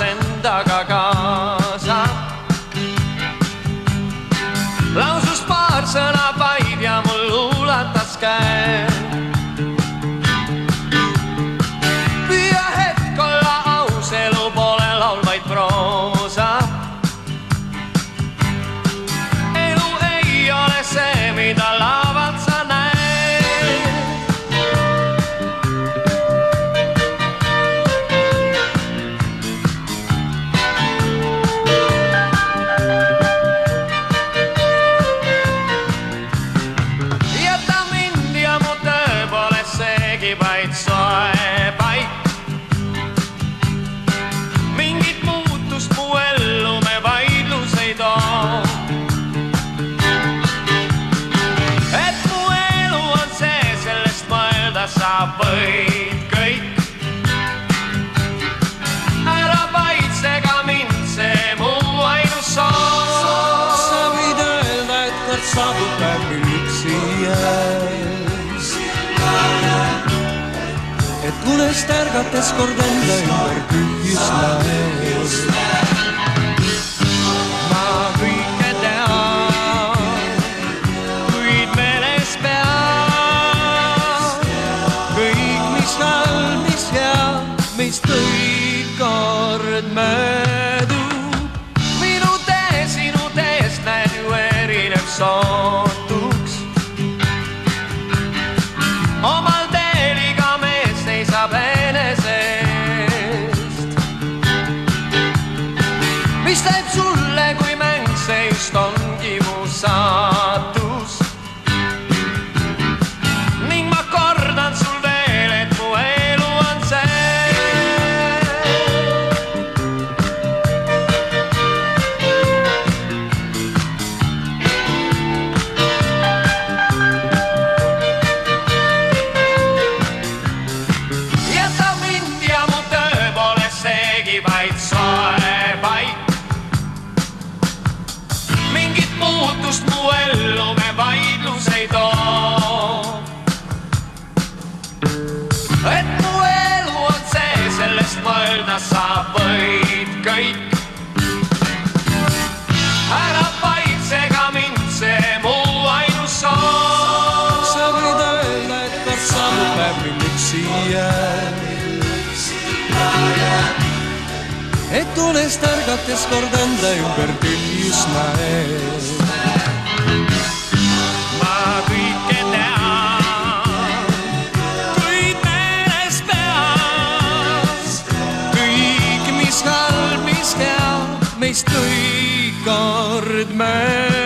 endaga kaasa. Lausus paar sõna vaid ja mul ulatas käe. Püüa hetk olla aus, elu pole laulvaid proosa. Elu ei ole see, mida lavalt sa näed. Vaid soe paik. Mingit muutust mu ellu me vaidlus ei too. Et mu elu on see, sellest mõelda saab võid kõik. Ära vaitsega mind, see mu ainus soov. Sa võid öelda, et kord saabub päev, mil üksi jääs. Et unest ärgates kord enda ümber tühjus näes. Ma kõike tean, kuid meeles pean. Kõik, mis halb, mis hea, meist kõik kord möödub. Minu tee sinu teest näed ju erineb sootuks. Omal teel iga mees seisab enesest. Mis teeb sulle kui mäng, see just ongi mu saatus. Ning ma kordan sul veel, et mu elu on see. Vaid soe paik. Mingit muutust mu ellu me vaidlus ei too. Et mu elu on see, sellest mõelda saab võid kõik. Ära vaitsega mind, see mu ainus soov. Sa võid öelda, et kord saabub päev, mil üksi jääb. Et unest ärgates kord enda ümber tühjus näes. Ma kõike tean, kuid meeles peas. Kõik, mis halb, mis hea, meist kõik kord möödub.